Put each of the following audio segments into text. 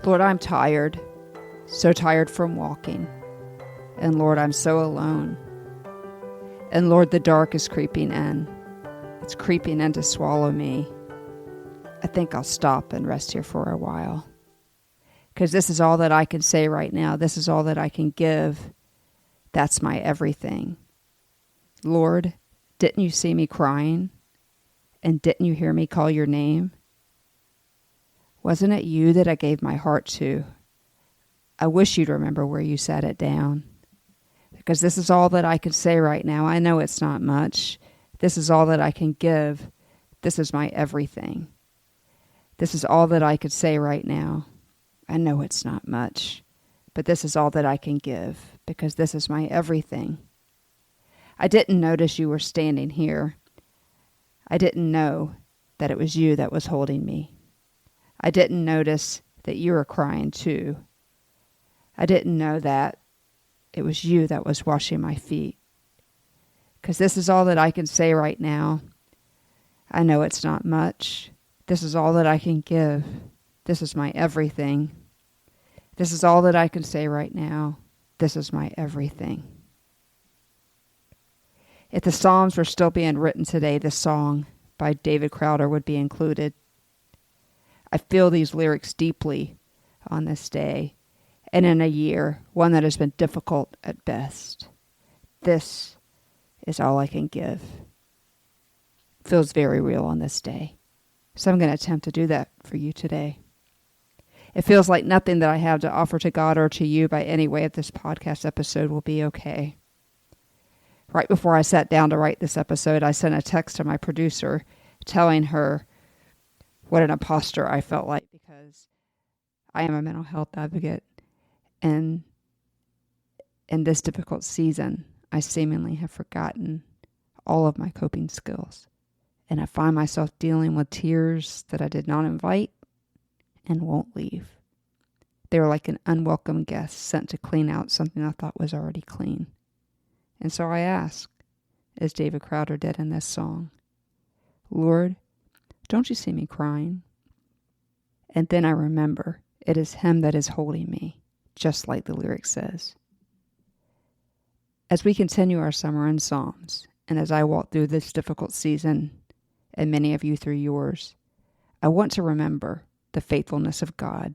Lord, I'm tired, so tired from walking. And Lord, I'm so alone. And Lord, the dark is creeping in. It's creeping in to swallow me. I think I'll stop and rest here for a while. Because this is all that I can say right now. This is all that I can give. That's my everything. Lord, didn't you see me crying? And didn't you hear me call your name? Wasn't it you that I gave my heart to? I wish you'd remember where you set it down. Because this is all that I can say right now. I know it's not much. This is all that I can give. This is my everything. This is all that I could say right now. I know it's not much, but this is all that I can give, because this is my everything. I didn't notice you were standing here. I didn't know that it was you that was holding me. I didn't notice that you were crying too. I didn't know that it was you that was washing my feet. Because this is all that I can say right now. I know it's not much. This is all that I can give. This is my everything. This is all that I can say right now. This is my everything. If the Psalms were still being written today, this song by David Crowder would be included. I feel these lyrics deeply on this day, and in a year, one that has been difficult at best. This is all I can give. Feels very real on this day. So I'm going to attempt to do that for you today. It feels like nothing that I have to offer to God or to you by any way of this podcast episode will be okay. Right before I sat down to write this episode, I sent a text to my producer telling her what an imposter I felt like, because I am a mental health advocate, and in this difficult season, I seemingly have forgotten all of my coping skills, and I find myself dealing with tears that I did not invite and won't leave. They were like an unwelcome guest sent to clean out something I thought was already clean. And so I ask, as David Crowder did in this song, Lord, don't you see me crying? And then I remember it is him that is holding me, just like the lyric says. As we continue our summer in Psalms, and as I walk through this difficult season, and many of you through yours, I want to remember the faithfulness of God,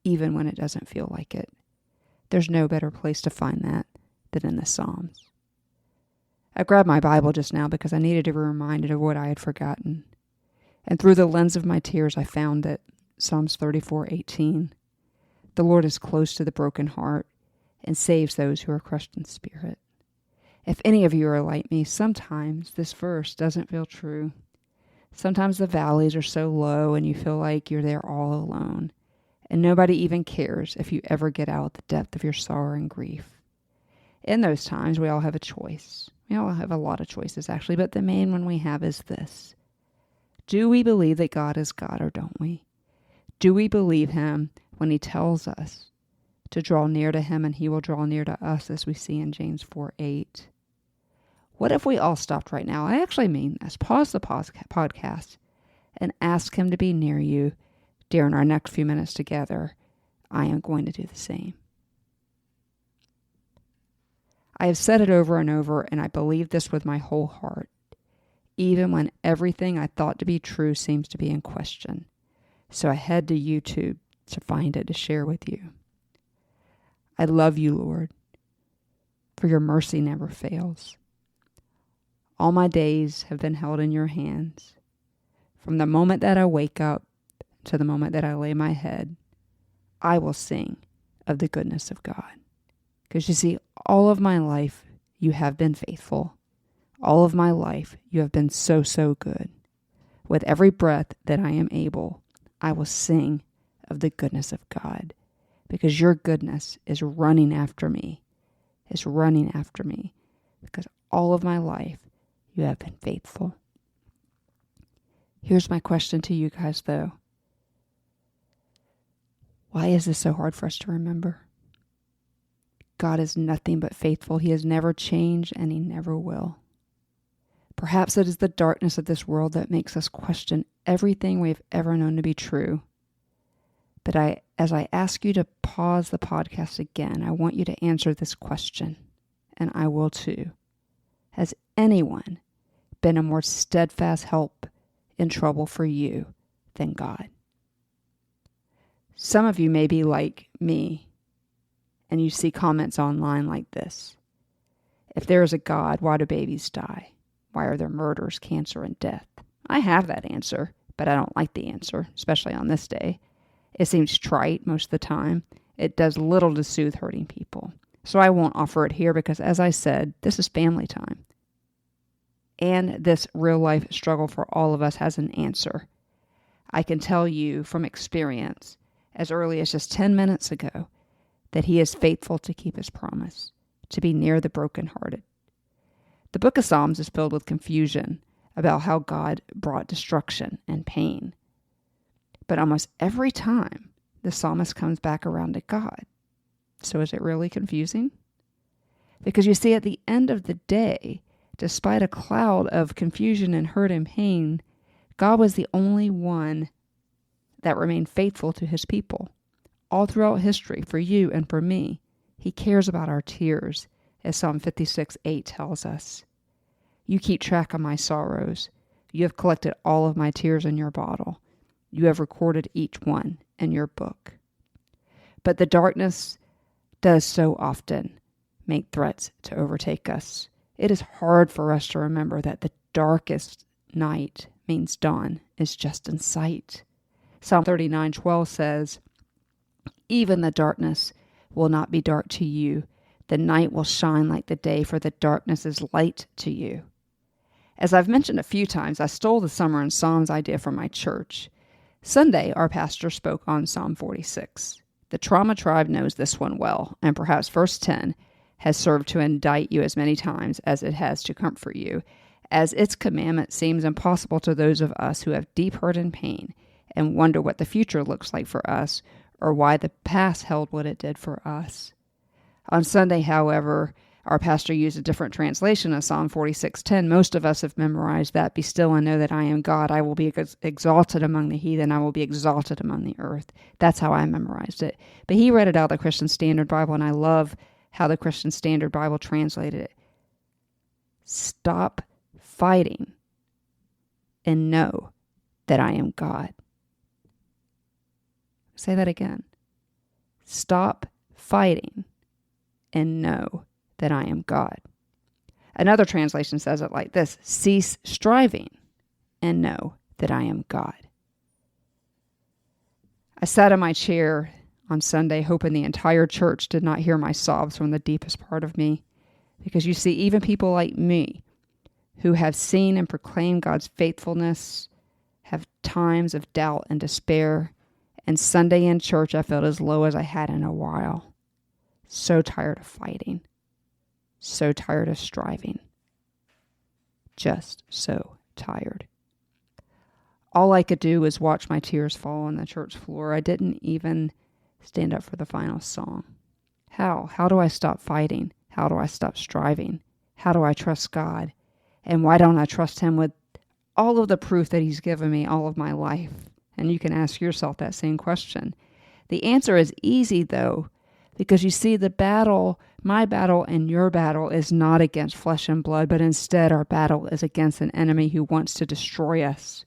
even when it doesn't feel like it. There's no better place to find that than in the Psalms. I grabbed my Bible just now because I needed to be reminded of what I had forgotten. And through the lens of my tears, I found that Psalms 34:18, the Lord is close to the broken heart and saves those who are crushed in spirit. If any of you are like me, sometimes this verse doesn't feel true. Sometimes the valleys are so low and you feel like you're there all alone, and nobody even cares if you ever get out of the depth of your sorrow and grief. In those times, we all have a choice. We all have a lot of choices, actually, but the main one we have is this. Do we believe that God is God, or don't we? Do we believe him when he tells us to draw near to him and he will draw near to us, as we see in James 4:8? What if we all stopped right now? I actually mean this. Pause the podcast and ask him to be near you during our next few minutes together. I am going to do the same. I have said it over and over, and I believe this with my whole heart, even when everything I thought to be true seems to be in question. So I head to YouTube to find it to share with you. I love you, Lord, for your mercy never fails. All my days have been held in your hands. From the moment that I wake up to the moment that I lay my head, I will sing of the goodness of God. Because you see, all of my life, you have been faithful. All of my life, you have been so, so good. With every breath that I am able, I will sing of the goodness of God. Because your goodness is running after me. It's running after me. Because all of my life, you have been faithful. Here's my question to you guys, though. Why is this so hard for us to remember? God is nothing but faithful. He has never changed, and he never will. Perhaps it is the darkness of this world that makes us question everything we've ever known to be true. But I as I ask you to pause the podcast again, I want you to answer this question, and I will too. Has anyone been a more steadfast help in trouble for you than God? Some of you may be like me, and you see comments online like this. If there is a God, why do babies die? Why are there murders, cancer, and death? I have that answer, but I don't like the answer, especially on this day. It seems trite most of the time. It does little to soothe hurting people. So I won't offer it here because, as I said, this is family time. And this real-life struggle for all of us has an answer. I can tell you from experience, as early as just 10 minutes ago, that He is faithful to keep His promise, to be near the brokenhearted. The book of Psalms is filled with confusion about how God brought destruction and pain. But almost every time, the psalmist comes back around to God. So is it really confusing? Because you see, at the end of the day, despite a cloud of confusion and hurt and pain, God was the only one that remained faithful to His people. All throughout history, for you and for me, He cares about our tears, as Psalm 56:8 tells us. You keep track of my sorrows. You have collected all of my tears in your bottle. You have recorded each one in your book. But the darkness does so often make threats to overtake us. It is hard for us to remember that the darkest night means dawn is just in sight. Psalm 39:12 says, even the darkness will not be dark to you. The night will shine like the day, for the darkness is light to you. As I've mentioned a few times, I stole the Summer in Psalms idea from my church. Sunday, our pastor spoke on Psalm 46. The Trauma Tribe knows this one well, and perhaps verse 10 has served to indict you as many times as it has to comfort you, as its commandment seems impossible to those of us who have deep hurt and pain and wonder what the future looks like for us or why the past held what it did for us. On Sunday, however, our pastor used a different translation of Psalm 46:10. Most of us have memorized that. Be still and know that I am God. I will be exalted among the heathen. I will be exalted among the earth. That's how I memorized it. But he read it out of the Christian Standard Bible, and I love how the Christian Standard Bible translated it. Stop fighting and know that I am God. Say that again. Stop fighting and know that I am God. Another translation says it like this: cease striving and know that I am God. I sat in my chair on Sunday hoping the entire church did not hear my sobs from the deepest part of me, because you see, even people like me who have seen and proclaimed God's faithfulness have times of doubt and despair, and Sunday in church I felt as low as I had in a while. So tired of fighting. So tired of striving. Just so tired. All I could do was watch my tears fall on the church floor. I didn't even stand up for the final song. How? How do I stop fighting? How do I stop striving? How do I trust God? And why don't I trust Him with all of the proof that He's given me all of my life? And you can ask yourself that same question. The answer is easy, though, because you see, the battle, my battle and your battle, is not against flesh and blood, but instead our battle is against an enemy who wants to destroy us.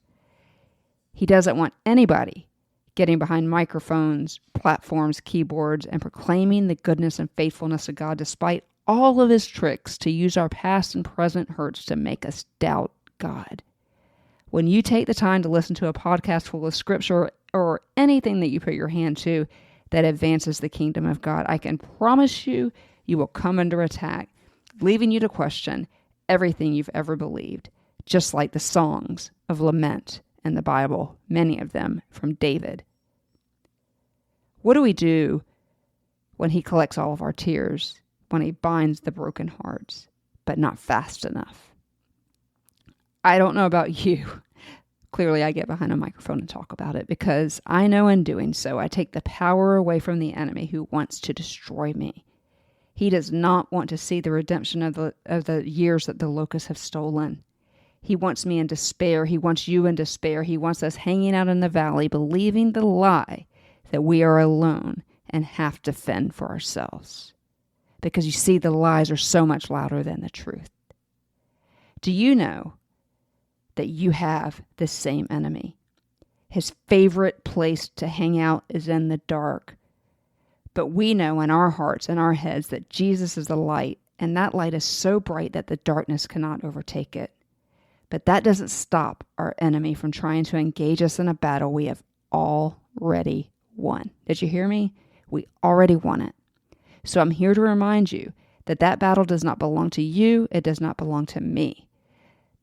He doesn't want anybody getting behind microphones, platforms, keyboards, and proclaiming the goodness and faithfulness of God despite all of his tricks to use our past and present hurts to make us doubt God. When you take the time to listen to a podcast full of scripture or anything that you put your hand to that advances the kingdom of God, I can promise you, you will come under attack, leaving you to question everything you've ever believed, just like the songs of lament in the Bible, many of them from David. What do we do when He collects all of our tears, when He binds the broken hearts, but not fast enough? I don't know about you. Clearly, I get behind a microphone and talk about it because I know in doing so, I take the power away from the enemy who wants to destroy me. He does not want to see the redemption of the years that the locusts have stolen. He wants me in despair. He wants you in despair. He wants us hanging out in the valley, believing the lie that we are alone and have to fend for ourselves. Because you see, the lies are so much louder than the truth. Do you know that you have the same enemy? His favorite place to hang out is in the dark. But we know in our hearts and our heads that Jesus is the light, and that light is so bright that the darkness cannot overtake it. But that doesn't stop our enemy from trying to engage us in a battle we have already won. Did you hear me? We already won it. So I'm here to remind you that that battle does not belong to you. It does not belong to me.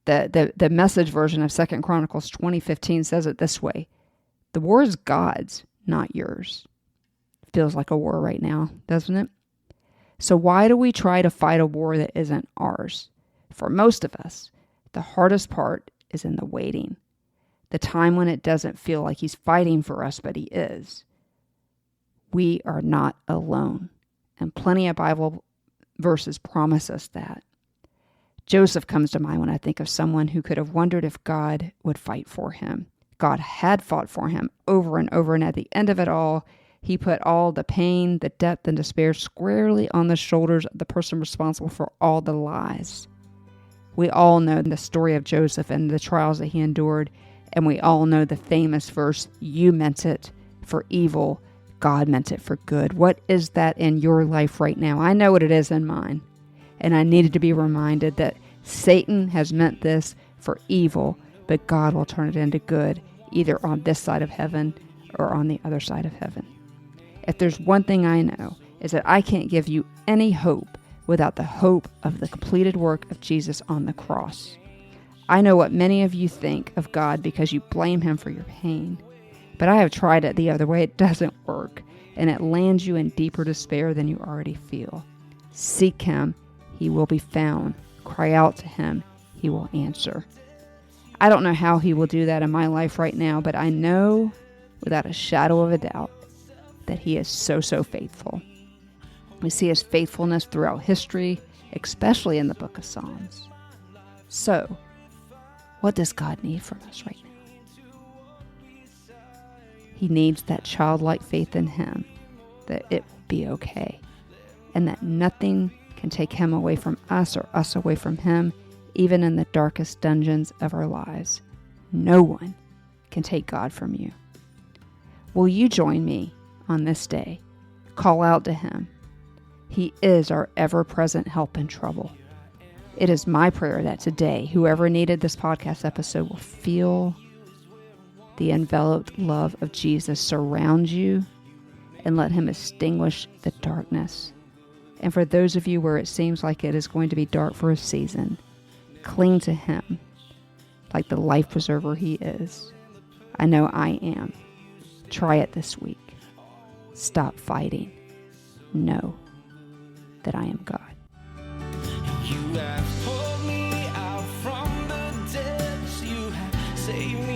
The Message version of 2 Chronicles 20:15 says it this way: the war is God's, not yours. Feels like a war right now, doesn't it? So why do we try to fight a war that isn't ours? For most of us, the hardest part is in the waiting. The time when it doesn't feel like he's fighting for us, but he is. We are not alone. And plenty of Bible verses promise us that. Joseph comes to mind when I think of someone who could have wondered if God would fight for him. God had fought for him over and over, and at the end of it all, he put all the pain, the depth, and despair squarely on the shoulders of the person responsible for all the lies. We all know the story of Joseph and the trials that he endured, and we all know the famous verse, "You meant it for evil, God meant it for good." What is that in your life right now? I know what it is in mine, and I needed to be reminded that Satan has meant this for evil, but God will turn it into good, either on this side of heaven or on the other side of heaven. If there's one thing I know, is that I can't give you any hope without the hope of the completed work of Jesus on the cross. I know what many of you think of God because you blame him for your pain. But I have tried it the other way. It doesn't work, and it lands you in deeper despair than you already feel. Seek him, he will be found. Cry out to him, he will answer. I don't know how he will do that in my life right now, but I know without a shadow of a doubt that he is so faithful. We see his faithfulness throughout history, especially in the book of Psalms. So, what does God need from us right now? He needs that childlike faith in him, that it will be okay, and that nothing can take him away from us or us away from him, even in the darkest dungeons of our lives. No one can take God from you. Will you join me on this day? Call out to him. He is our ever-present help in trouble. It is my prayer that today, whoever needed this podcast episode will feel the enveloped love of Jesus surround you and let him extinguish the darkness. And for those of you where it seems like it is going to be dark for a season, cling to him like the life preserver he is. I know I am. Try it this week. Stop fighting. Know that I am God. You have pulled me out from the depths. You have saved me.